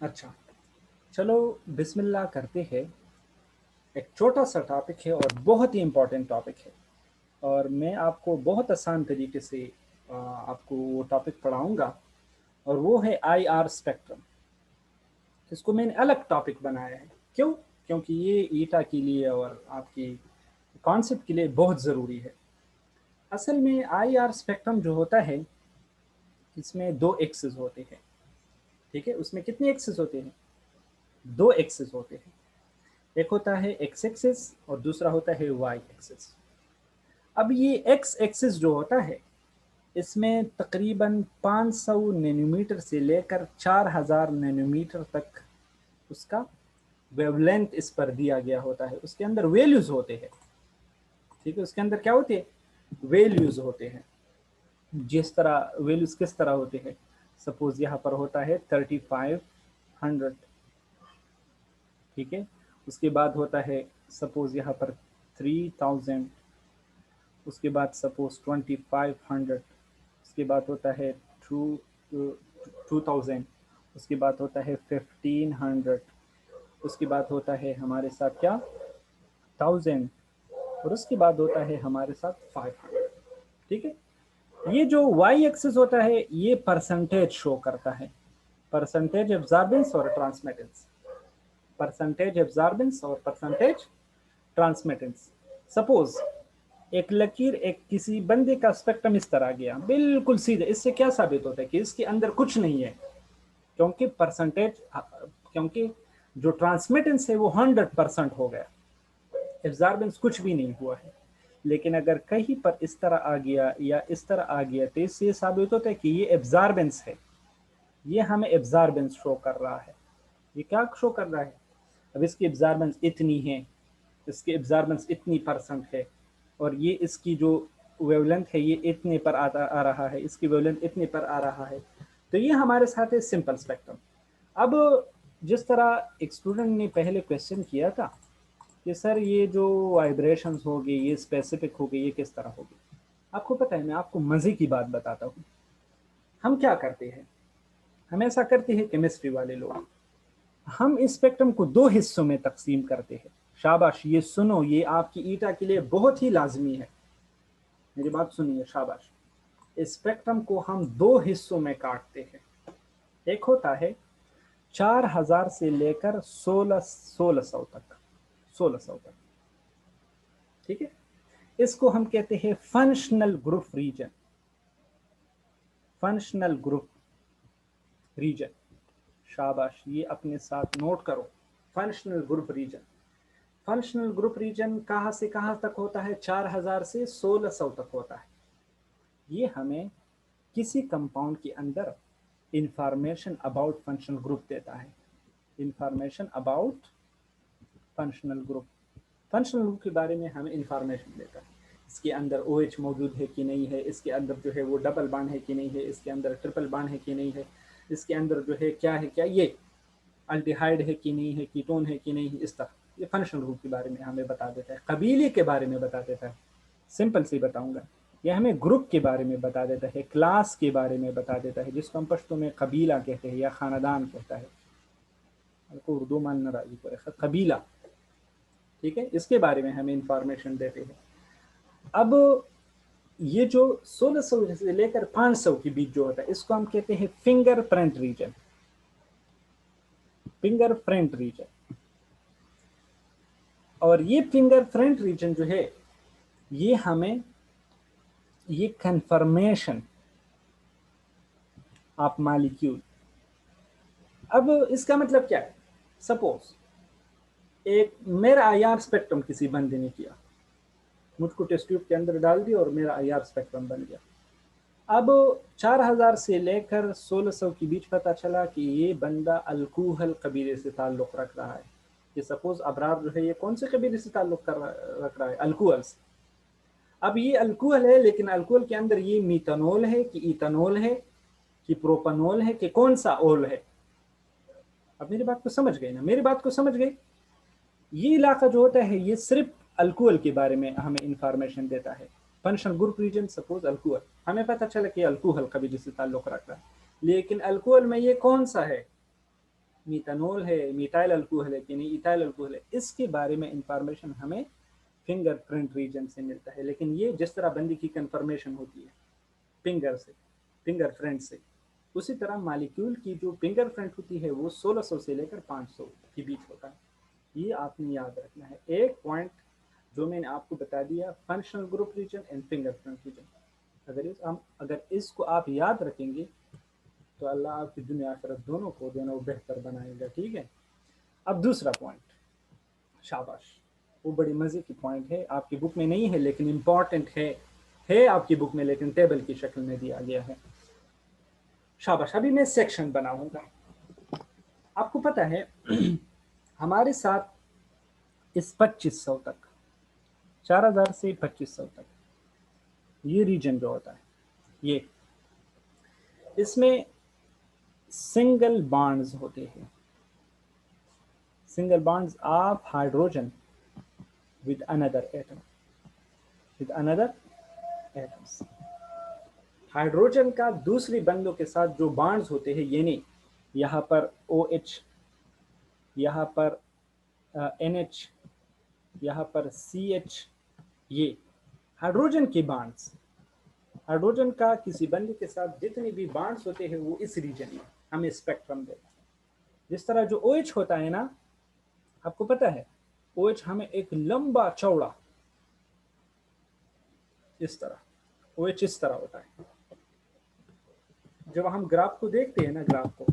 अच्छा, चलो बिस्मिल्लाह करते हैं। एक छोटा सा टॉपिक है और बहुत ही इम्पोर्टेंट टॉपिक है, और मैं आपको बहुत आसान तरीके से आपको वो टॉपिक पढ़ाऊंगा, और वो है आईआर स्पेक्ट्रम। इसको मैंने अलग टॉपिक बनाया है। क्यों? क्योंकि ये ईटा के लिए और आपकी कॉन्सेप्ट के लिए बहुत ज़रूरी है। असल में आईआर स्पेक्ट्रम जो होता है, इसमें दो एक्सिस होते हैं। ठीक है, उसमें कितने एक्सिस होते हैं? दो एक्सिस होते हैं। एक होता है एक्स एक्सिस और दूसरा होता है वाई एक्सिस। अब ये एक्स एक्सिस जो होता है, इसमें तकरीबन 500 नैनोमीटर से लेकर 4000 नैनोमीटर तक उसका वेवलेंथ इस पर दिया गया होता है। उसके अंदर वैल्यूज होते हैं। ठीक है, उसके अंदर क्या होते हैं? वैल्यूज होते हैं। जिस तरह वैल्यूज किस तरह होते हैं, सपोज यहाँ पर होता है 3500। ठीक है, उसके बाद होता है सपोज यहाँ पर 3000। उसके बाद सपोज 2500। उसके बाद होता है 2000। उसके बाद होता है 1500। उसके बाद होता है हमारे साथ क्या, 1000। और उसके बाद होता है हमारे साथ 500। ठीक है, ये जो वाई एक्सिस होता है, ये परसेंटेज शो करता है। परसेंटेज एब्जॉर्बेंस और ट्रांसमिटेंस। परसेंटेज एब्जॉर्बेंस और परसेंटेज ट्रांसमिटेंस। सपोज एक लकीर एक किसी बंदे का स्पेक्ट्रम इस तरह गया बिल्कुल सीधे, इससे क्या साबित होता है कि इसके अंदर कुछ नहीं है। क्योंकि परसेंटेज, क्योंकि जो ट्रांसमिटेंस है वो 100% हो गया, एब्जॉर्बेंस कुछ भी नहीं हुआ है। लेकिन अगर कहीं पर इस तरह आ गया या इस तरह आ गया, तो इससे साबित होता है कि ये एब्जॉर्बेंस है। ये हमें एब्जॉर्बेंस शो कर रहा है। ये क्या शो कर रहा है? अब इसकी एब्जॉर्बेंस इतनी है, इसकी एब्जॉर्बेंस इतनी परसेंट है, और ये इसकी जो वेवलेंथ है ये इतने पर आ रहा है, इसकी वेवलेंथ इतने पर आ रहा है। तो ये हमारे साथ है सिंपल स्पेक्ट्रम। अब जिस तरह एक स्टूडेंट ने पहले क्वेश्चन किया था कि सर ये जो वाइब्रेशंस होगी ये स्पेसिफिक होगी, ये किस तरह होगी? आपको पता है, मैं आपको मजे की बात बताता हूँ। हम क्या करते हैं, हम ऐसा करते हैं केमिस्ट्री वाले लोग, हम इस स्पेक्ट्रम को दो हिस्सों में तकसीम करते हैं। शाबाश, ये सुनो, ये आपकी ईटा के लिए बहुत ही लाजमी है। मेरी बात सुनिए, शाबाश। इस स्पेक्ट्रम को हम दो हिस्सों में काटते हैं। एक होता है 4000 से लेकर 1600 तक। 1600 तक। ठीक है, इसको हम कहते हैं functional group region. Functional group region, शाबाश, ये अपने साथ नोट करो। Functional group region. Functional group region कहाँ से कहाँ तक होता है? 4000 से 1600 तक होता है। ये हमें किसी कंपाउंड के अंदर इंफॉर्मेशन अबाउट फंक्शनल ग्रुप देता है। Information about functional group. Functional group के बारे में हमें इंफॉर्मेशन देता है। इसके अंदर OH मौजूद है कि नहीं है, इसके अंदर जो है वो डबल बॉन्ड है कि नहीं है, इसके अंदर ट्रिपल बॉन्ड है कि नहीं है, इसके अंदर जो है क्या है, क्या ये अल्डिहाइड है कि नहीं है, कीटोन है कि नहीं है। इस तरह ये फंक्शनल ग्रुप के बारे में हमें बता देता है, कबीले के बारे में बता देता है। सिंपल से बताऊंगा, यह हमें ग्रुप के बारे में बता देता है, क्लास के बारे में बता देता है, जिसको हम पश्तो में कबीला कहते हैं या खानदान कहता है। आपको उर्दू मानना राजी पड़ेगा, कबीला। ठीक है, इसके बारे में हमें इंफॉर्मेशन देते हैं। अब ये जो 1600 से लेकर 500 के बीच जो होता है, इसको हम कहते हैं फिंगरप्रिंट रीजन। Fingerprint region. और ये फिंगरप्रिंट रीजन जो है, ये हमें ये कंफर्मेशन ऑफ मॉलिक्यूल। अब इसका मतलब क्या है? सपोज एक मेरा आईआर स्पेक्ट्रम किसी बंदे ने किया, मुझको टेस्ट ट्यूब के अंदर डाल दिया और मेरा आईआर स्पेक्ट्रम बन गया। अब 4000 से लेकर 1600 के बीच पता चला कि ये बंदा अल्कोहल कबीले से ताल्लुक रख रहा है। ये सपोज अबरार जो है, ये कौन से कबीले से ताल्लुक रख रहा है? अल्कोहल से। अब ये अल्कोहल है, लेकिन अल्कोहल के अंदर ये मीथानोल है कि इथानोल है कि प्रोपानोल है कि कौन सा ओल है? अब मेरी बात को समझ गए ना? मेरी बात को समझ गए? ये इलाका जो होता है, ये सिर्फ अल्कोहल के बारे में हमें इंफॉर्मेशन देता है। Functional group region, suppose alcohol, हमें पता चला कि अल्कोहल कबीले से ताल्लुक रखता है, लेकिन अल्कोहल में ये कौन सा है? मीथानोल है, मीथाइल अल्कोहल है कि नहीं, इथाइल अल्कोहल है, इसके बारे में इंफॉर्मेशन हमें फिंगरप्रिंट रीजन से मिलता है। लेकिन ये जिस तरह बंदी की कंफर्मेशन होती है फिंगर से, फिंगरप्रिंट से, उसी तरह मालिक्यूल की जो फिंगरप्रिंट होती है वो 1600 से लेकर 500 के बीच होता है। ये आपने याद रखना है। एक पॉइंट जो मैंने आपको बता दिया, functional group region and fingerprint region, अगर इसको आप याद रखेंगे तो अल्लाह आपकी दुनिया आखिरत दोनों को दोनों बेहतर बनाएगा। ठीक है। अब दूसरा पॉइंट, शाबाश, वो बड़ी मजे की पॉइंट है, आपकी बुक में नहीं है लेकिन इंपॉर्टेंट है आपकी बुक में, लेकिन टेबल की शक्ल में दिया गया है। शाबाश। अभी मैं सेक्शन बनाऊंगा। आपको पता है हमारे साथ इस 2500 तक, 4000 से 2500 तक ये रीजन जो होता है, ये इसमें सिंगल बॉन्ड्स होते हैं, single bonds of hydrogen with another atom, with another atoms. Hydrogen का दूसरी बंदों के साथ जो बॉन्ड्स होते हैं, ये नहीं, यहाँ पर OH, यहाँ पर NH, यहाँ पर CH, ये हाइड्रोजन के बॉन्ड्स। हाइड्रोजन का किसी बंदे के साथ जितने भी बॉन्ड्स होते हैं वो इस रीजन में हमें स्पेक्ट्रम देता है। जिस तरह जो OH होता है ना, आपको पता है OH हमें एक लंबा चौड़ा, इस तरह OH इस तरह होता है। जब हम ग्राफ को देखते हैं ना, ग्राफ को,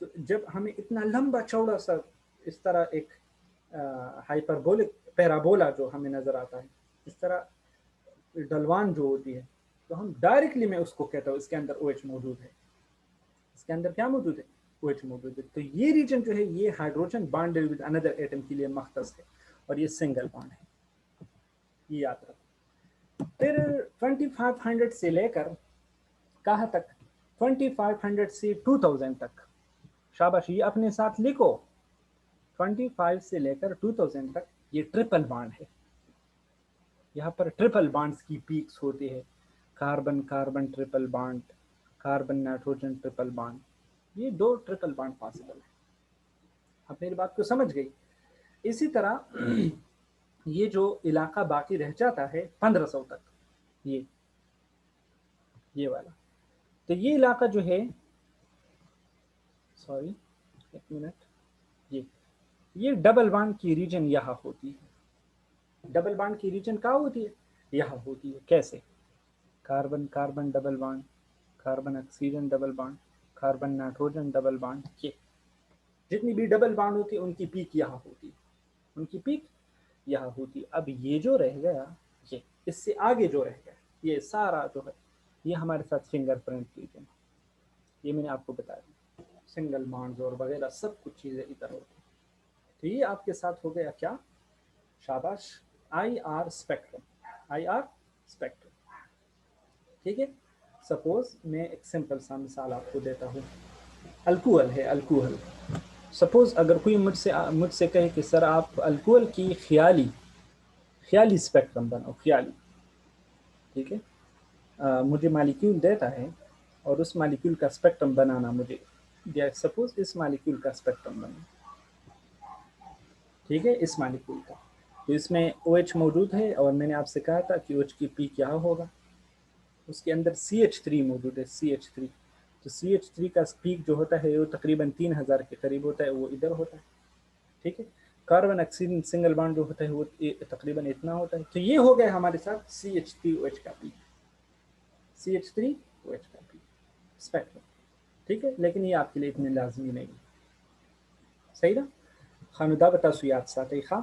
तो जब हमें इतना लंबा चौड़ा सा इस तरह एक हाइपरबोलिक पैराबोला जो हमें नजर आता है, इस तरह ढलवान जो होती है, तो हम डायरेक्टली मैं उसको कहता हूँ इसके अंदर OH मौजूद है। इसके अंदर क्या मौजूद है? OH मौजूद है। तो ये रीजन जो है ये hydrogen bonded with another atom के लिए मख्तस है और ये सिंगल बॉन्ड है, ये याद रखो। फिर 2500 से लेकर कहाँ तक? 2500 से 2000 तक। शाबाश, ये अपने साथ लिखो। 25 से लेकर 2000 तक ये ट्रिपल बॉन्ड है। यहाँ पर ट्रिपल बॉन्ड्स की पीक्स होते हैं, carbon carbon triple bond, carbon nitrogen triple bond, ये 2 ट्रिपल बॉन्ड पॉसिबल है। आप मेरी बात को समझ गई? इसी तरह ये जो इलाका बाकी रह जाता है 1500 तक, ये वाला, तो ये इलाका जो है, सॉरी एक मिनट, ये डबल बॉन्ड की रीजन यहाँ होती है। डबल बॉन्ड की रीजन कहाँ होती है? यहाँ होती है। कैसे? Carbon carbon double bond, carbon oxygen double bond, carbon nitrogen double bond, ये जितनी भी डबल बॉन्ड होती है उनकी पीक यहाँ होती है, उनकी पीक यहाँ होती है। अब ये जो रह गया, ये इससे आगे जो रह गया, ये सारा जो है ये हमारे साथ फिंगरप्रिंट रीजन, ये मैंने आपको बता दी, सिंगल बॉन्ड्स और वगैरह सब कुछ चीज़ें इधर होती है। तो ये आपके साथ हो गया क्या? शाबाश, IR स्पेक्ट्रम, IR स्पेक्ट्रम। ठीक है। सपोज मैं एक सिंपल सा मिसाल आपको देता हूँ, अल्कोहल है, अल्कोहल। सपोज अगर कोई मुझसे कहे कि सर आप अल्कोहल की ख्याली ख्याली स्पेक्ट्रम बनाओ, ख्याली, ठीक है, मुझे मालिक्यूल देता है और उस मालिक्यूल का स्पेक्ट्रम बनाना मुझे दिया, सपोज इस मालिक्यूल का स्पेक्ट्रम बना, ठीक है, इस मालिक्यूल का, तो इसमें OH मौजूद है और मैंने आपसे कहा था कि OH की पीक यहाँ होगा, उसके अंदर CH3 मौजूद है, CH3, तो CH3 का पीक जो होता है वो तकरीबन 3000 के करीब होता है, वो इधर होता है। ठीक है। कार्बन ऑक्सीजन सिंगल बॉन्ड जो होता है वो तकरीबन इतना होता है। तो ये हो गया हमारे साथ CH3OH का पीक, CH3OH का पीक स्पेक्ट्रम। ठीक है, लेकिन ये आपके लिए इतने लाजमी नहीं है। सही ना? Xanu dabata su yaad saatay xa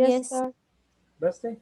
Yes, sir. वैसे